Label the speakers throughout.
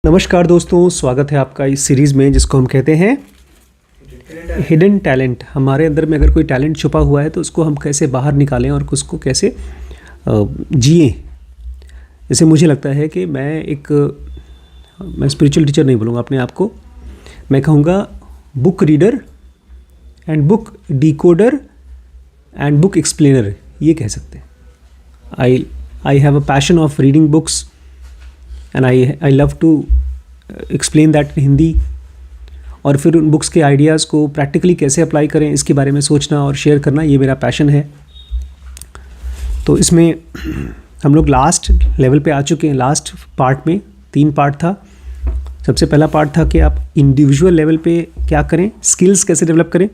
Speaker 1: नमस्कार दोस्तों, स्वागत है आपका इस सीरीज़ में जिसको हम कहते हैं हिडन टैलेंट। हमारे अंदर में अगर कोई टैलेंट छुपा हुआ है तो उसको हम कैसे बाहर निकालें और उसको कैसे जिएं। जैसे मुझे लगता है कि मैं स्पिरिचुअल टीचर नहीं बोलूँगा अपने आप को, मैं कहूँगा book reader and book decoder and book explainer, ये कह सकते हैं। I have a passion of reading books and I love to explain that in Hindi, और फिर उन बुक्स के आइडियाज़ को प्रैक्टिकली कैसे अप्लाई करें इसके बारे में सोचना और शेयर करना, ये मेरा पैशन है। तो इसमें हम लोग लास्ट लेवल पे आ चुके हैं। लास्ट पार्ट में 3 पार्ट था। सबसे पहला पार्ट था कि आप इंडिविजुअल लेवल पे क्या करें, स्किल्स कैसे डेवलप करें।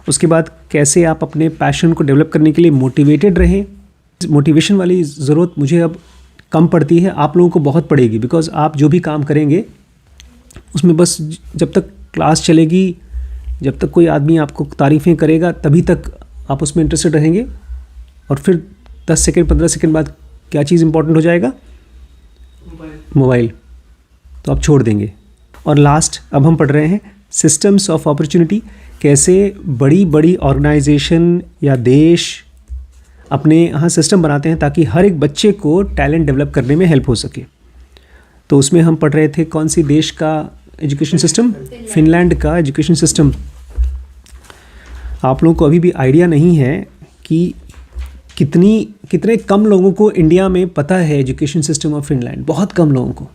Speaker 1: उसके बाद कैसे आप अपने पैशन को डेवलप करने के लिए मोटिवेटेड रहें। मोटिवेशन वाली ज़रूरत मुझे अब कम पड़ती है, आप लोगों को बहुत पड़ेगी, बिकॉज आप जो भी काम करेंगे उसमें बस जब तक क्लास चलेगी, जब तक कोई आदमी आपको तारीफ़ें करेगा तभी तक आप उसमें इंटरेस्टेड रहेंगे, और फिर 10 सेकेंड 15 सेकेंड बाद क्या चीज़ इंपॉर्टेंट हो जाएगा, मोबाइल, तो आप छोड़ देंगे। और लास्ट अब हम पढ़ रहे हैं सिस्टम्स ऑफ अपॉर्चुनिटी, कैसे बड़ी बड़ी ऑर्गेनाइजेशन या देश अपने यहाँ सिस्टम बनाते हैं ताकि हर एक बच्चे को टैलेंट डेवलप करने में हेल्प हो सके। तो उसमें हम पढ़ रहे थे कौन सी देश का एजुकेशन सिस्टम, फिनलैंड का एजुकेशन सिस्टम। आप लोगों को अभी भी आइडिया नहीं है कि कितने कम लोगों को इंडिया में पता है एजुकेशन सिस्टम ऑफ फिनलैंड, बहुत कम लोगों को।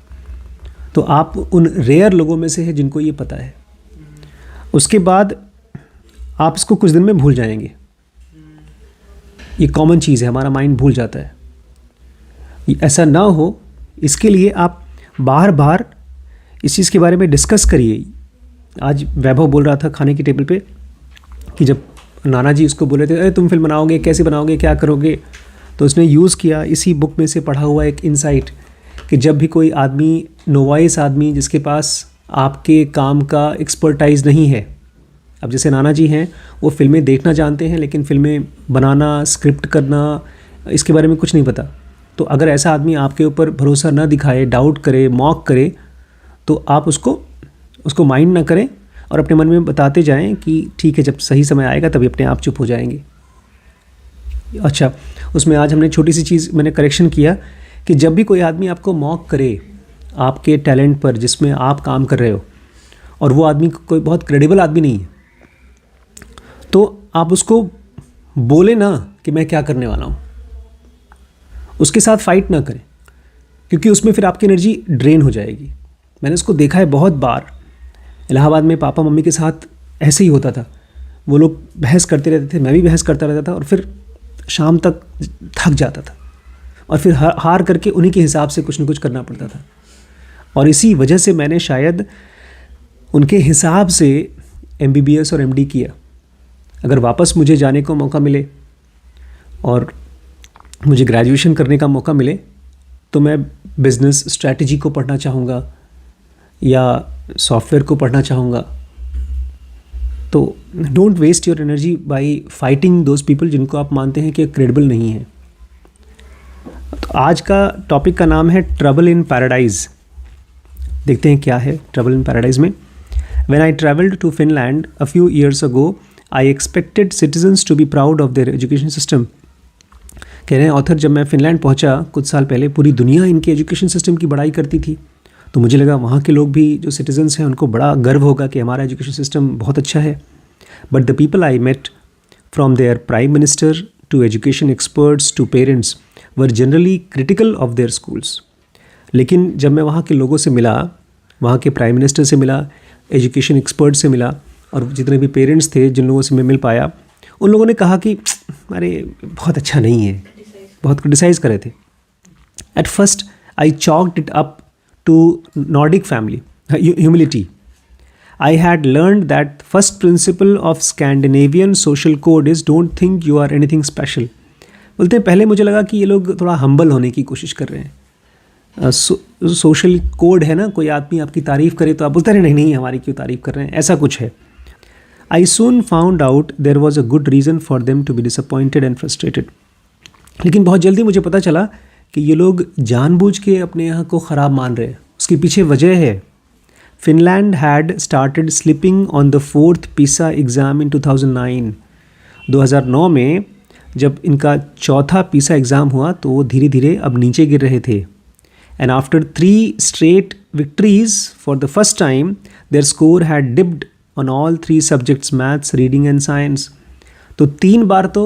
Speaker 1: तो आप उन रेयर लोगों में से हैं जिनको ये पता है। उसके बाद आप इसको कुछ दिन में भूल जाएंगे, ये कॉमन चीज़ है, हमारा माइंड भूल जाता है। ऐसा ना हो इसके लिए आप बार बार इस चीज़ के बारे में डिस्कस करिए। आज वैभव बोल रहा था खाने की टेबल पे कि जब नाना जी उसको बोले थे, अरे तुम फिल्म बनाओगे, कैसे बनाओगे, क्या करोगे, तो उसने यूज़ किया इसी बुक में से पढ़ा हुआ एक इंसाइट कि जब भी कोई आदमी, नोवाइस आदमी जिसके पास आपके काम का एक्सपर्टाइज नहीं है, अब जैसे नाना जी हैं वो फिल्में देखना जानते हैं लेकिन फिल्में बनाना, स्क्रिप्ट करना, इसके बारे में कुछ नहीं पता। तो अगर ऐसा आदमी आपके ऊपर भरोसा ना दिखाए, डाउट करे, मॉक करे, तो आप उसको माइंड ना करें और अपने मन में बताते जाएं कि ठीक है, जब सही समय आएगा तभी अपने आप चुप हो जाएंगे। अच्छा, उसमें आज हमने छोटी सी चीज़ मैंने करेक्शन किया कि जब भी कोई आदमी आपको मॉक करे आपके टैलेंट पर जिसमें आप काम कर रहे हो, और वो आदमी कोई बहुत क्रेडिबल आदमी नहीं है, तो आप उसको बोले ना कि मैं क्या करने वाला हूँ, उसके साथ फाइट ना करें, क्योंकि उसमें फिर आपकी एनर्जी ड्रेन हो जाएगी। मैंने इसको देखा है बहुत बार। इलाहाबाद में पापा मम्मी के साथ ऐसे ही होता था। वो लोग बहस करते रहते थे, मैं भी बहस करता रहता था, और फिर शाम तक थक जाता था, और फिर हार करके उन्हीं के हिसाब से कुछ न कुछ करना पड़ता था। और इसी वजह से मैंने शायद उनके हिसाब से MBBS और MD किया। अगर वापस मुझे जाने को मौका मिले और मुझे ग्रेजुएशन करने का मौका मिले तो मैं बिज़नेस स्ट्रैटेजी को पढ़ना चाहूँगा या सॉफ्टवेयर को पढ़ना चाहूँगा। तो don't waste your energy by fighting those people जिनको आप मानते हैं कि क्रेडिबल नहीं है। तो आज का टॉपिक का नाम है ट्रबल इन पैराडाइज। देखते हैं क्या है ट्रबल इन पैराडाइज में। When I traveled to Finland a few years ago, I expected citizens to be proud of their education system. कह रहे हैं ऑथर, जब मैं फ़िनलैंड पहुंचा कुछ साल पहले, पूरी दुनिया इनके एजुकेशन सिस्टम की बड़ाई करती थी, तो मुझे लगा वहाँ के लोग भी जो सिटीजन्स हैं उनको बड़ा गर्व होगा कि हमारा एजुकेशन सिस्टम बहुत अच्छा है। But the people I met, from their prime minister to education experts to parents, were generally critical of their schools. लेकिन जब मैं वहाँ के लोगों से मिला, वहाँ के प्राइम मिनिस्टर से मिला, एजुकेशन एक्सपर्ट से मिला, और जितने भी पेरेंट्स थे जिन लोगों से मैं मिल पाया, उन लोगों ने कहा कि अरे बहुत अच्छा नहीं है, बहुत क्रिटिसाइज़ कर रहे थे। At first I chalked it up to Nordic family humility. I had learned that first principle of Scandinavian social code is don't think you are anything special. बोलते हैं पहले मुझे लगा कि ये लोग थोड़ा हम्बल होने की कोशिश कर रहे हैं। सोशल कोड है ना, कोई आदमी आपकी तारीफ़ करे तो आप बोलते हैं नहीं हमारी क्यों तारीफ़ कर रहे हैं, ऐसा कुछ है। I soon found out there was a good reason for them to be disappointed and frustrated. लेकिन बहुत जल्दी मुझे पता चला कि ये लोग जानबूझ के अपने यहाँ को ख़राब मान रहे हैं, उसके पीछे वजह है, Finland had started slipping on the 4th PISA exam in 2009। 2009 में जब इनका चौथा PISA एग्ज़ाम हुआ तो वो धीरे धीरे अब नीचे गिर रहे थे। And after 3 straight victories for the first time their score had dipped on all 3 subjects, maths, reading and science। तो 3 बार तो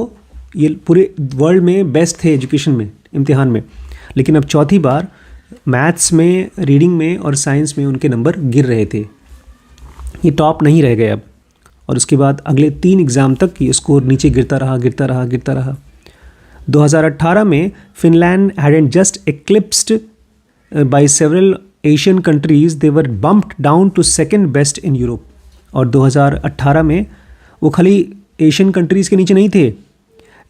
Speaker 1: ये पूरे वर्ल्ड में बेस्ट थे एजुकेशन में, इम्तिहान में, लेकिन अब चौथी बार मैथ्स में, रीडिंग में और साइंस में उनके नंबर गिर रहे थे। ये टॉप नहीं रह गए अब, और उसके बाद अगले 3 एग्ज़ाम तक ये स्कोर नीचे गिरता रहा। 2018 में Finland had just eclipsed by several Asian countries, they were bumped down to second best in Europe. और 2018 में वो खाली एशियन कंट्रीज़ के नीचे नहीं थे,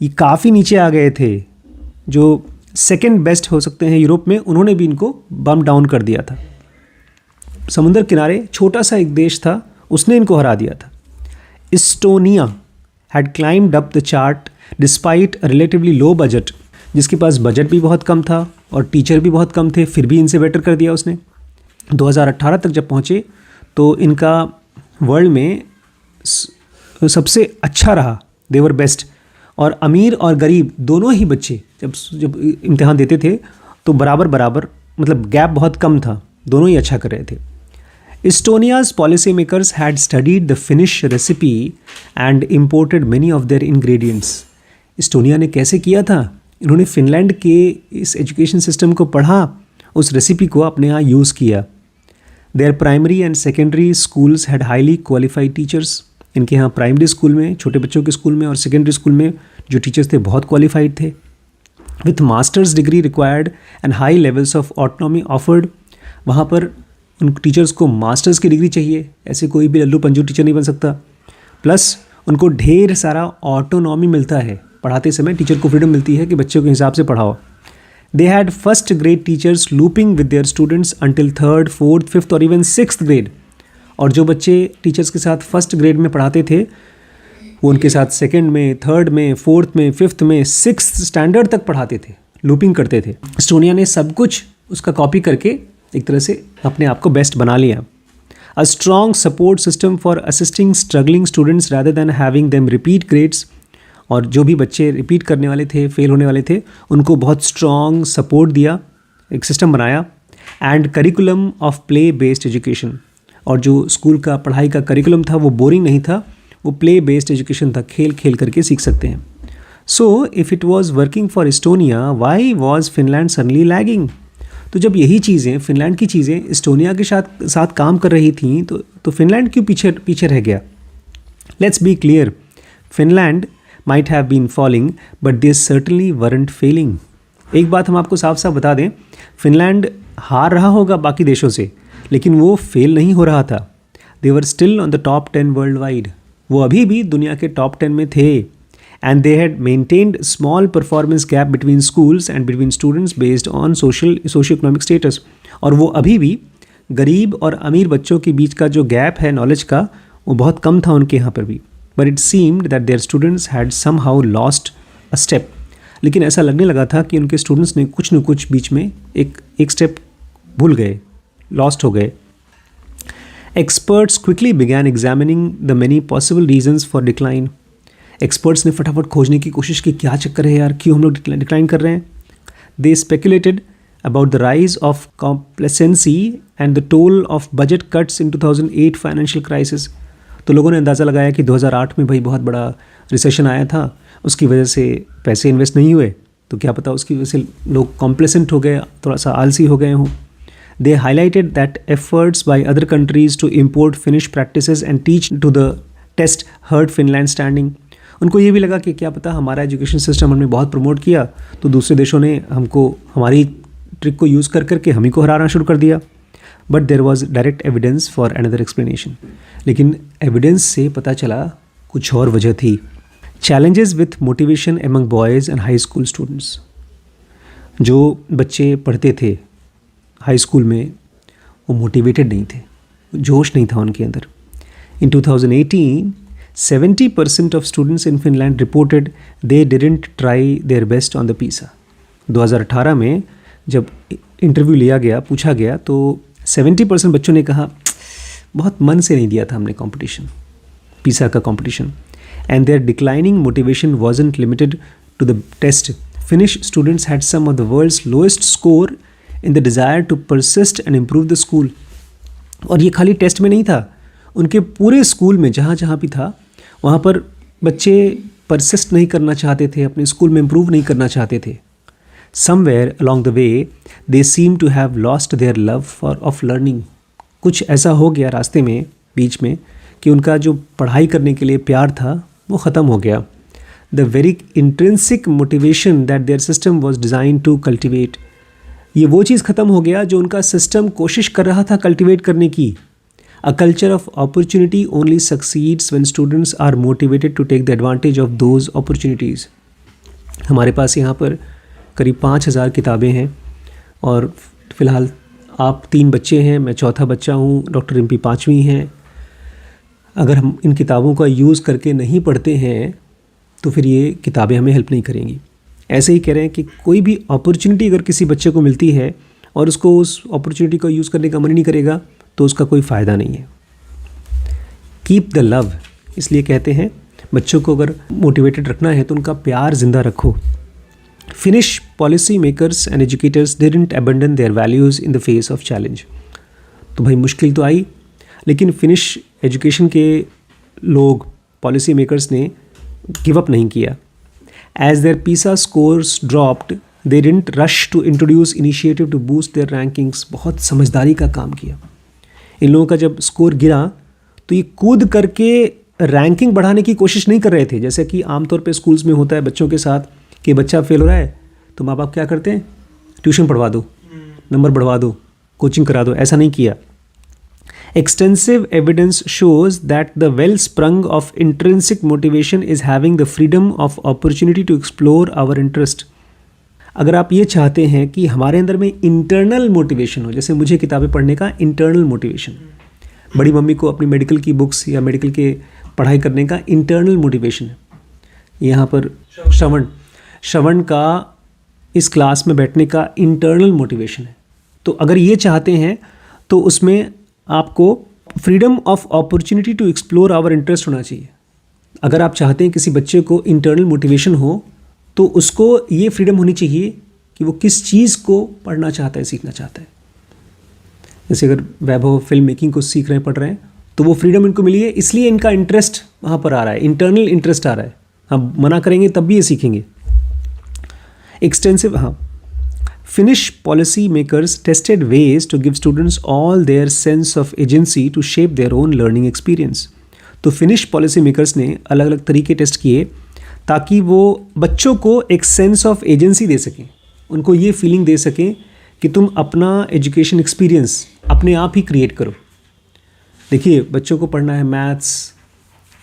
Speaker 1: ये काफ़ी नीचे आ गए थे। जो सेकंड बेस्ट हो सकते हैं यूरोप में, उन्होंने भी इनको बम्प डाउन कर दिया था। समुद्र किनारे छोटा सा एक देश था, उसने इनको हरा दिया था। Estonia had climbed up the chart despite relatively low budget, जिसके पास बजट भी बहुत कम था और टीचर भी बहुत कम थे, फिर भी इनसे बेटर कर दिया उसने। 2018 तक जब पहुँचे तो इनका वर्ल्ड में सबसे अच्छा रहा, दे वर बेस्ट। और अमीर और गरीब दोनों ही बच्चे जब इम्तिहान देते थे तो बराबर, मतलब गैप बहुत कम था, दोनों ही अच्छा कर रहे थे। Estonia's policymakers had studied the Finnish recipe and imported many of their ingredients। Estonia ने कैसे किया था? इन्होंने फिनलैंड के इस एजुकेशन सिस्टम को पढ़ा, उस रेसिपी को अपने यहाँ यूज़ किया। Their primary and secondary schools had highly qualified teachers। इनके यहाँ प्राइमरी स्कूल में, छोटे बच्चों के स्कूल में और सेकेंडरी स्कूल में जो टीचर्स थे बहुत क्वालिफाइड थे। With masters degree required and high levels of autonomy offered, वहाँ पर उन टीचर्स को मास्टर्स की डिग्री चाहिए, ऐसे कोई भी लल्लू पंजू टीचर नहीं बन सकता। प्लस उनको ढेर सारा ऑटोनॉमी मिलता है, पढ़ाते समय टीचर को फ्रीडम मिलती है कि बच्चों के हिसाब से पढ़ाओ। They had first grade teachers looping with their students until 3rd, 4th, 5th और इवन 6th ग्रेड। और जो बच्चे टीचर्स के साथ फर्स्ट ग्रेड में पढ़ाते थे वो उनके साथ सेकंड में, थर्ड में, फोर्थ में, फिफ्थ में, 6th स्टैंडर्ड तक पढ़ाते थे, लूपिंग करते थे। एस्टोनिया ने सब कुछ उसका कॉपी करके एक तरह से अपने आप को बेस्ट बना लिया। A strong support system for assisting struggling students rather than having them repeat grades. और जो भी बच्चे रिपीट करने वाले थे, फेल होने वाले थे, उनको बहुत स्ट्रॉन्ग सपोर्ट दिया, एक सिस्टम बनाया। And curriculum of play based education, और जो स्कूल का पढ़ाई का करिकुलम था वो बोरिंग नहीं था, वो प्ले बेस्ड एजुकेशन था, खेल खेल करके सीख सकते हैं। So if it was working for Estonia, why was Finland suddenly lagging? तो जब यही चीज़ें, फिनलैंड की चीज़ें एस्टोनिया के साथ काम कर रही थी तो फिनलैंड क्यों पीछे रह गया? Let's be clear, Finland might have been falling but they certainly weren't failing. एक बात हम आपको साफ साफ बता दें, फिनलैंड हार रहा होगा बाकी देशों से, लेकिन वो फेल नहीं हो रहा था। They were still on the top 10 world wide, वो अभी भी दुनिया के टॉप 10 में थे। And they had maintained small performance gap between schools and between students based on socio economic status. और वो अभी भी गरीब और अमीर बच्चों के बीच का जो गैप है नॉलेज का, वो बहुत कम था उनके यहाँ पर भी। But it seemed that their students had somehow lost a step. लेकिन ऐसा लगने लगा था कि उनके स्टूडेंट्स ने कुछ न कुछ बीच में एक स्टेप भूल गए, लॉस्ट हो गए। Experts quickly began examining the many possible reasons for decline. Experts ने फटाफट खोजने की कोशिश की, क्या चक्कर है यार, क्यों हम लोग डिक्लाइन कर रहे हैं। They speculated about the rise of complacency and the toll of budget cuts in 2008 financial crisis. तो लोगों ने अंदाज़ा लगाया कि 2008 में भाई बहुत बड़ा रिसेशन आया था, उसकी वजह से पैसे इन्वेस्ट नहीं हुए, तो क्या पता उसकी वजह से लोग कॉम्प्लेसेंट हो गए, थोड़ा सा आलसी हो गए हों। They highlighted that efforts by other countries to import Finnish practices and teach to the test hurt Finland standing। उनको ये भी लगा कि क्या पता हमारा एजुकेशन सिस्टम हमने बहुत प्रमोट किया तो दूसरे देशों ने हमको हमारी ट्रिक को यूज़ कर करके हम ही को हराना शुरू कर दिया। But there was direct evidence for another explanation. लेकिन एविडेंस से पता चला कुछ और वजह थी। Challenges with motivation among boys and high school students. जो बच्चे पढ़ते थे हाई स्कूल में वो मोटिवेटेड नहीं थे, जोश नहीं था उनके अंदर। इन 2018 70% of students in Finland reported they didn't try their best on the PISA। 2018 में जब इंटरव्यू लिया गया, पूछा गया, तो 70% बच्चों ने कहा बहुत मन से नहीं दिया था हमने कंपटीशन, पीसा का competition. And their declining motivation wasn't limited to the test. Finnish students had some of the world's lowest score in the desire to persist and improve the school. और ये खाली टेस्ट में नहीं था, उनके पूरे school में जहाँ जहाँ भी था वहाँ पर बच्चे परसिस्ट नहीं करना चाहते थे, अपने स्कूल में इम्प्रूव नहीं करना चाहते थे. Somewhere along the way they seem to have lost their love of learning. कुछ ऐसा हो गया रास्ते में, बीच में, कि उनका जो पढ़ाई करने के लिए प्यार था वो ख़त्म हो गया. The very intrinsic motivation that their system was designed to cultivate. ये वो चीज़ ख़त्म हो गया जो उनका सिस्टम कोशिश कर रहा था कल्टिवेट करने की. A culture of opportunity only succeeds when students are motivated to take the advantage of those opportunities. हमारे पास यहाँ पर करीब 5,000 किताबें हैं और फ़िलहाल आप 3 बच्चे हैं, मैं चौथा बच्चा हूँ, डॉक्टर रिम्पी 5वीं हैं. अगर हम इन किताबों का यूज़ करके नहीं पढ़ते हैं तो फिर ये किताबें हमें हेल्प नहीं करेंगी. ऐसे ही कह रहे हैं कि कोई भी अपॉर्चुनिटी अगर किसी बच्चे को मिलती है और उसको उस अपॉर्चुनिटी को यूज़ करने का मन नहीं करेगा तो उसका कोई फ़ायदा नहीं है. कीप द लव, इसलिए कहते हैं बच्चों को अगर मोटिवेटेड रखना है तो उनका प्यार ज़िंदा रखो. Finnish policy makers and educators didn't abandon their values in the face of challenge. तो भाई मुश्किल तो आई, लेकिन फिनिश एजुकेशन के लोग, पॉलिसी मेकर्स ने गिव अप नहीं किया. As their PISA scores dropped, they didn't rush to introduce initiative to boost their rankings. बहुत समझदारी का काम किया. इन लोगों का जब स्कोर गिरा तो ये कूद करके रैंकिंग बढ़ाने की कोशिश नहीं कर रहे थे, जैसे कि आमतौर पे स्कूल्स में होता है बच्चों के साथ कि बच्चा फेल हो रहा है तो माँ बाप क्या करते हैं, ट्यूशन पढ़वा दो, नंबर बढ़वा दो, कोचिंग करा दो. ऐसा नहीं किया. Extensive evidence shows that the wellspring of intrinsic motivation is having the freedom of opportunity to explore our interest. अगर आप ये चाहते हैं कि हमारे अंदर में इंटरनल मोटिवेशन हो, जैसे मुझे किताबें पढ़ने का इंटरनल मोटिवेशन, बड़ी मम्मी को अपनी मेडिकल की बुक्स या मेडिकल के पढ़ाई करने का इंटरनल मोटिवेशन है. यहाँ पर श्रवण का इस क्लास में बैठने का इंटरनल मोटिवेशन है. तो अगर ये चाहते हैं तो उसमें आपको freedom of opportunity to explore our interest होना चाहिए. अगर आप चाहते हैं किसी बच्चे को इंटरनल मोटिवेशन हो तो उसको ये फ्रीडम होनी चाहिए कि वो किस चीज़ को पढ़ना चाहता है, सीखना चाहता है. जैसे अगर वैभव फिल्म मेकिंग को सीख रहे हैं, पढ़ रहे हैं, तो वो फ्रीडम इनको मिली है, इसलिए इनका इंटरेस्ट वहाँ पर आ रहा है, इंटरनल इंटरेस्ट आ रहा है. हम मना करेंगे तब भी ये सीखेंगे. एक्सटेंसिव, हाँ, Finnish policy makers tested ways to give students all their sense of agency to shape their own learning experience. तो Finnish policy makers ने अलग अलग तरीके टेस्ट किए ताकि वो बच्चों को एक सेंस ऑफ एजेंसी दे सकें, उनको ये फीलिंग दे सकें कि तुम अपना एजुकेशन एक्सपीरियंस अपने आप ही क्रिएट करो. देखिए बच्चों को पढ़ना है मैथ्स,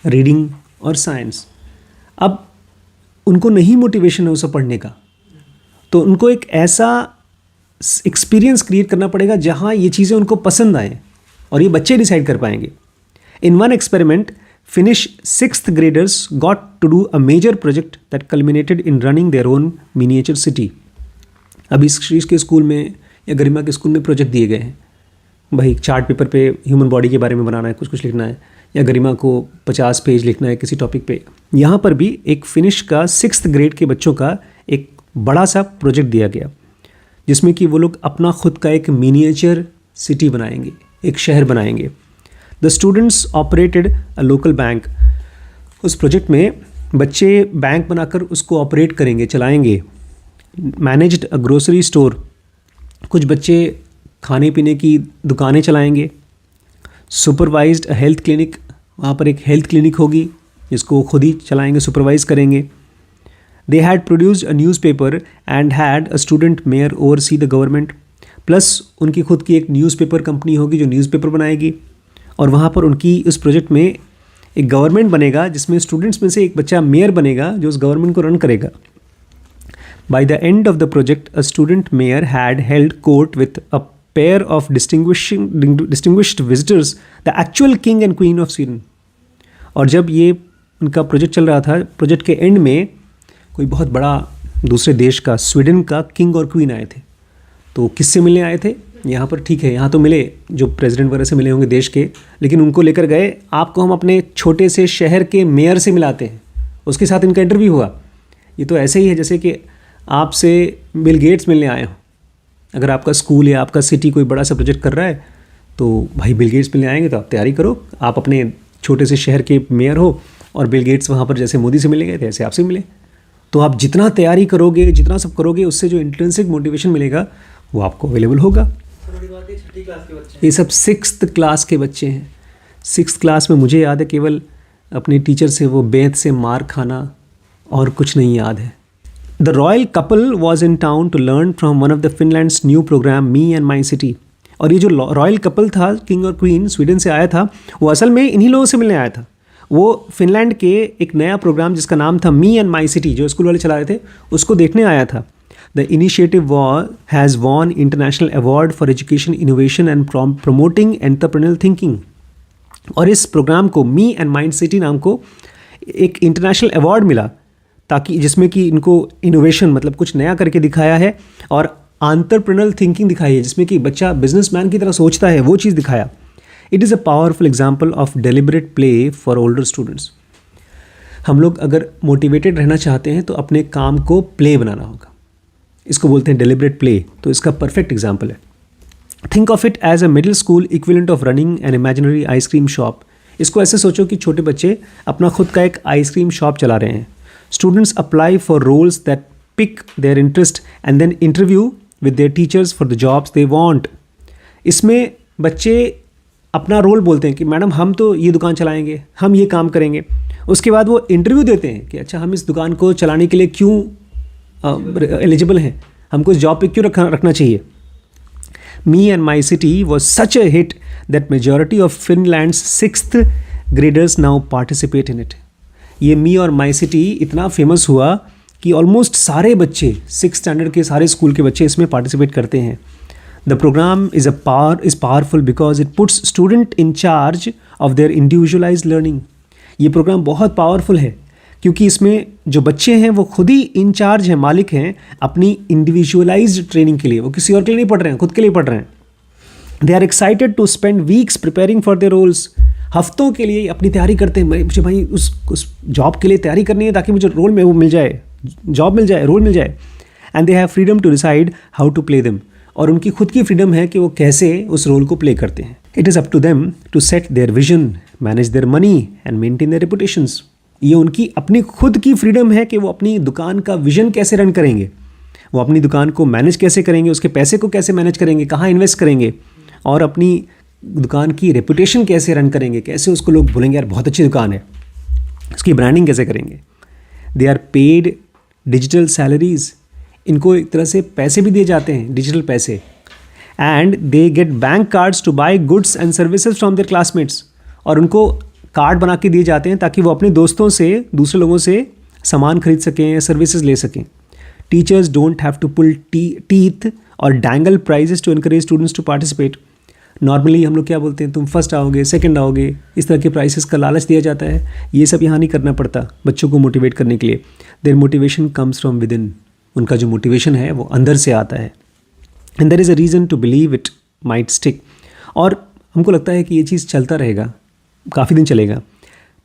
Speaker 1: रीडिंग और साइंस. अब उनको नहीं मोटिवेशन है उसे पढ़ने का, तो उनको एक ऐसा एक्सपीरियंस क्रिएट करना पड़ेगा जहाँ ये चीज़ें उनको पसंद आएँ और ये बच्चे डिसाइड कर पाएंगे. In one experiment Finnish 6th graders got to do a major project that culminated in running their own miniature city. अब इस शीश के स्कूल में या गरिमा के स्कूल में प्रोजेक्ट दिए गए हैं. भाई चार्ट पेपर पे ह्यूमन बॉडी के बारे में बनाना है, कुछ लिखना है, या गरिमा को 50 पेज लिखना है किसी टॉपिक पे. यहाँ पर भी एक फिनिश का 6th ग्रेड के बच्चों का एक बड़ा सा प्रोजेक्ट दिया गया जिसमें कि वो लोग अपना खुद का एक मिनिएचर सिटी बनाएंगे, एक शहर बनाएंगे. The students operated a local bank. उस प्रोजेक्ट में बच्चे बैंक बनाकर उसको ऑपरेट करेंगे, चलाएंगे. Managed a grocery store. कुछ बच्चे खाने पीने की दुकानें चलाएंगे. सुपरवाइज्ड अ हेल्थ क्लिनिक. वहाँ पर एक हेल्थ क्लिनिक होगी जिसको वो खुद ही चलाएंगे, सुपरवाइज करेंगे. They had produced a newspaper and had a student mayor oversee the government. Plus उनकी खुद की एक न्यूज़पेपर कंपनी होगी जो न्यूज़पेपर बनाएगी और वहाँ पर उनकी उस प्रोजेक्ट में एक गवर्नमेंट बनेगा जिसमें स्टूडेंट्स में से एक बच्चा मेयर बनेगा जो उस गवर्नमेंट को रन करेगा. By the end of the project, a student mayor had held court with a pair of distinguished visitors, the actual king and queen of Sweden. और जब ये उनका प्रोजेक्ट चल रहा था, प्रोजेक्ट के एंड में कोई बहुत बड़ा दूसरे देश का, स्वीडन का किंग और क्वीन आए थे. तो किससे मिलने आए थे? यहाँ पर ठीक है, यहाँ तो मिले जो प्रेसिडेंट वगैरह से मिले होंगे देश के, लेकिन उनको लेकर गए, आपको हम अपने छोटे से शहर के मेयर से मिलाते हैं, उसके साथ इनका इंटरव्यू हुआ। ये तो ऐसे ही है जैसे कि आपसे बिल गेट्स मिलने आए हो। अगर आपका स्कूल या आपका सिटी कोई बड़ा सा प्रोजेक्ट कर रहा है तो भाई बिल गेट्स मिलने आएंगे, तो आप तैयारी करो। आप अपने छोटे से शहर के मेयर हो और बिल गेट्स वहाँ पर जैसे मोदी से मिले गए थे ऐसे आपसे मिले। तो आप जितना तैयारी करोगे, जितना सब करोगे, उससे जो इंट्रिंसिक मोटिवेशन मिलेगा वो आपको अवेलेबल होगा।
Speaker 2: छठी क्लास के बच्चे,
Speaker 1: ये सब 6th क्लास के बच्चे हैं। 6th क्लास में मुझे याद है केवल अपने टीचर से वो बेंत से मार खाना, और कुछ नहीं याद है। The royal couple was in town to learn from one of the Finland's new programme me and my city. और ये जो रॉयल कपल था, किंग और क्वीन स्वीडन से आया था, वो असल में इन्हीं लोगों से मिलने आया था। वो फिनलैंड के एक नया प्रोग्राम जिसका नाम था मी एंड माई सिटी, जो स्कूल वाले चला रहे थे, उसको देखने आया था। The initiative has won international award for education innovation and promoting entrepreneurial thinking. और इस प्रोग्राम को मी एंड माइंड सिटी नाम को एक इंटरनेशनल अवार्ड मिला, ताकि जिसमें कि इनको इनोवेशन मतलब कुछ नया करके दिखाया है और एंटरप्रेन्योरल थिंकिंग दिखाई है, जिसमें कि बच्चा बिजनेसमैन की तरह सोचता है, वो चीज़ दिखाया। It is a powerful example of deliberate play for older students. हम लोग अगर मोटिवेटेड रहना चाहते हैं तो अपने काम को प्ले बनाना होगा, इसको बोलते हैं डेलिबरेट प्ले। तो इसका परफेक्ट एग्जाम्पल है। Think of it as a middle school equivalent of running an imaginary ice cream shop. इसको ऐसे सोचो कि छोटे बच्चे अपना खुद का एक आइसक्रीम शॉप चला रहे हैं। Students apply for roles that pick their interest and then interview with their teachers for the jobs they want. इसमें बच्चे अपना रोल बोलते हैं कि मैडम हम तो ये दुकान चलाएंगे, हम ये काम करेंगे। उसके बाद वो इंटरव्यू देते हैं कि अच्छा हम इस दुकान को चलाने के लिए क्यों एलिजिबल हैं, हमको इस जॉब पे क्यों रखना चाहिए। Me and my city was such a hit that majority of Finland's 6th graders now participate in it. ये मी और माई सिटी इतना फेमस हुआ कि ऑलमोस्ट सारे बच्चे 6th स्टैंडर्ड के सारे स्कूल के बच्चे इसमें पार्टिसिपेट करते हैं। The programme is powerful because it puts student in charge of their individualised learning. ये प्रोग्राम बहुत पावरफुल है क्योंकि इसमें जो बच्चे हैं वो खुद ही इंचार्ज हैं, मालिक हैं अपनी इंडिविजुअलाइज्ड ट्रेनिंग के लिए। वो किसी और के लिए नहीं पढ़ रहे हैं, खुद के लिए पढ़ रहे हैं। They are excited to spend weeks preparing for their roles. हफ्तों के लिए अपनी तैयारी करते हैं, मुझे भाई उस जॉब के लिए तैयारी करनी है ताकि मुझे रोल में वो मिल जाए, जॉब मिल जाए, रोल मिल जाए। And they have freedom to decide how to play them. और उनकी खुद की फ्रीडम है कि वो कैसे उस रोल को प्ले करते हैं। It is up to them to set their vision, manage their money and maintain their reputations. ये उनकी अपनी खुद की फ्रीडम है कि वो अपनी दुकान का विजन कैसे रन करेंगे, वो अपनी दुकान को मैनेज कैसे करेंगे, उसके पैसे को कैसे मैनेज करेंगे, कहाँ इन्वेस्ट करेंगे, और अपनी दुकान की रेपुटेशन कैसे रन करेंगे, कैसे उसको लोग बोलेंगे यार बहुत अच्छी दुकान है, उसकी ब्रांडिंग कैसे करेंगे। They are paid digital salaries. इनको एक तरह से पैसे भी दिए जाते हैं, डिजिटल पैसे। And they get bank cards to buy goods and services from their classmates. और उनको कार्ड बना के दिए जाते हैं ताकि वो अपने दोस्तों से, दूसरे लोगों से सामान खरीद सकें, सर्विसेज ले सकें। Teachers don't have to pull teeth और dangle prizes to encourage students to participate. Normally हम लोग क्या बोलते हैं, तुम फर्स्ट आओगे, सेकंड आओगे, इस तरह के प्राइसेस का लालच दिया जाता है। ये सब यहाँ नहीं करना पड़ता बच्चों को मोटिवेट करने के लिए। There motivation comes from within. उनका जो मोटिवेशन है वो अंदर से आता है। And there is a reason to believe it might stick. और हमको लगता है कि ये चीज़ चलता रहेगा, काफ़ी दिन चलेगा।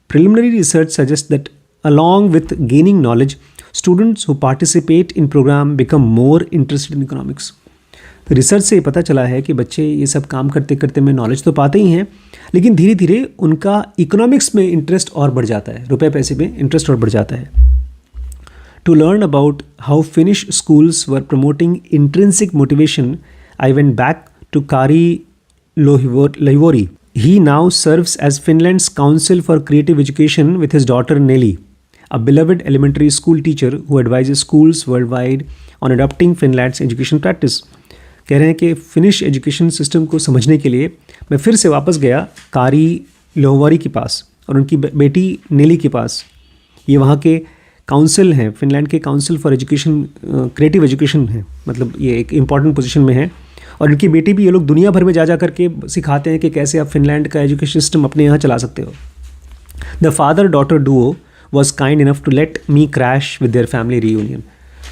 Speaker 1: Preliminary research suggest that along with gaining knowledge, students who participate in program become more interested in economics. Research से पता चला है कि बच्चे ये सब काम करते करते में नॉलेज तो पाते ही हैं, लेकिन धीरे धीरे उनका इकोनॉमिक्स में इंटरेस्ट और बढ़ जाता है, रुपए पैसे में इंटरेस्ट और बढ़ जाता है। To learn about how Finnish schools were promoting intrinsic motivation, I went back to Kari Lohivori. He now serves as Finland's Council for Creative Education with his daughter Nelly, a beloved elementary school teacher who advises schools worldwide on adopting Finland's education practice. कह रहे हैं कि finish education system को समझने के लिए मैं फिर से वापस गया कारी लोहवारी के पास और उनकी बेटी नेली के पास। ये वहाँ के काउंसिल हैं, फिनलैंड के council for education, creative education है, मतलब ये एक इम्पॉर्टेंट पोजीशन में है। और इनकी बेटी भी, ये लोग दुनिया भर में जा करके सिखाते हैं कि कैसे आप फिनलैंड का एजुकेशन सिस्टम अपने यहाँ चला सकते हो। The father daughter duo was kind enough to let me crash with their family reunion.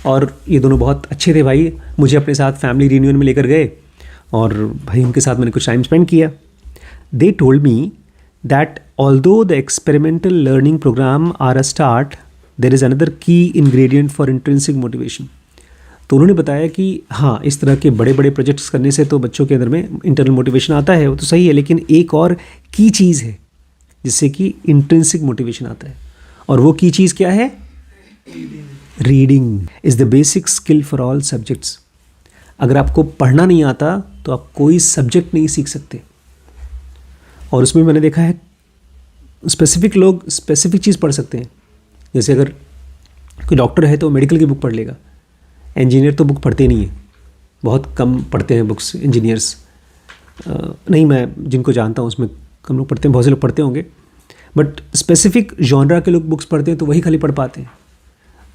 Speaker 1: और ये दोनों बहुत अच्छे थे भाई, मुझे अपने साथ फैमिली रीयूनियन में लेकर गए और भाई उनके साथ मैंने कुछ टाइम स्पेंड किया. They told me that although the experimental learning program are a start, there is another key ingredient for intrinsic motivation. तो उन्होंने बताया कि हाँ, इस तरह के बड़े बड़े प्रोजेक्ट्स करने से तो बच्चों के अंदर में इंटरनल मोटिवेशन आता है, वो तो सही है, लेकिन एक और की चीज़ है जिससे कि इंट्रिंसिक मोटिवेशन आता है. और वो की चीज़ क्या है? Reading is the basic skill for all subjects. अगर आपको पढ़ना नहीं आता तो आप कोई सब्जेक्ट नहीं सीख सकते. और उसमें मैंने देखा है स्पेसिफिक लोग स्पेसिफिक चीज़ पढ़ सकते हैं. जैसे अगर कोई डॉक्टर है तो मेडिकल की बुक पढ़ लेगा. इंजीनियर तो बुक पढ़ते नहीं है, बहुत कम पढ़ते हैं बुक्स इंजीनियर्स. नहीं, मैं जिनको जानता हूँ उसमें कम लोग पढ़ते हैं, बहुत से लोग पढ़ते होंगे, बट स्पेसिफिक जॉनरा के लोग बुक्स पढ़ते हैं तो वही खाली पढ़ पाते हैं.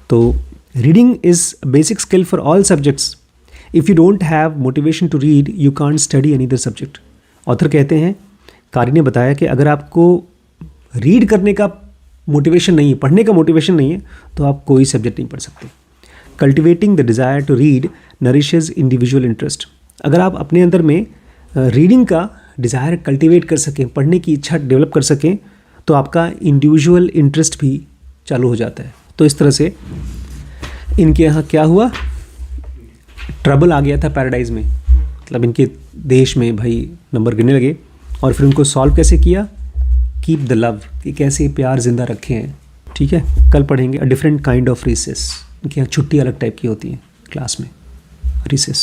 Speaker 1: तो reading is basic skill for all subjects. If you don't have motivation to read you can't study any other subject. Author कहते हैं, कारी ने बताया कि अगर आपको रीड करने का मोटिवेशन नहीं है, पढ़ने का मोटिवेशन नहीं है, तो आप कोई सब्जेक्ट नहीं पढ़ सकते. Cultivating the desire to read nourishes individual interest. अगर आप अपने अंदर में रीडिंग का डिज़ायर कल्टिवेट कर सकें, पढ़ने की इच्छा डेवलप कर सकें, तो आपका इंडिविजुअल इंटरेस्ट भी चालू हो जाता है. तो इस तरह से इनके यहाँ क्या हुआ, ट्रबल आ गया था पैराडाइज़ में, मतलब इनके देश में भाई नंबर गिरने लगे. और फिर उनको सॉल्व कैसे किया? कीप द लव, कि कैसे प्यार जिंदा रखे हैं. ठीक है, कल पढ़ेंगे a different kind of recess. इनके यहाँ छुट्टी अलग टाइप की होती है क्लास में, रिसेस.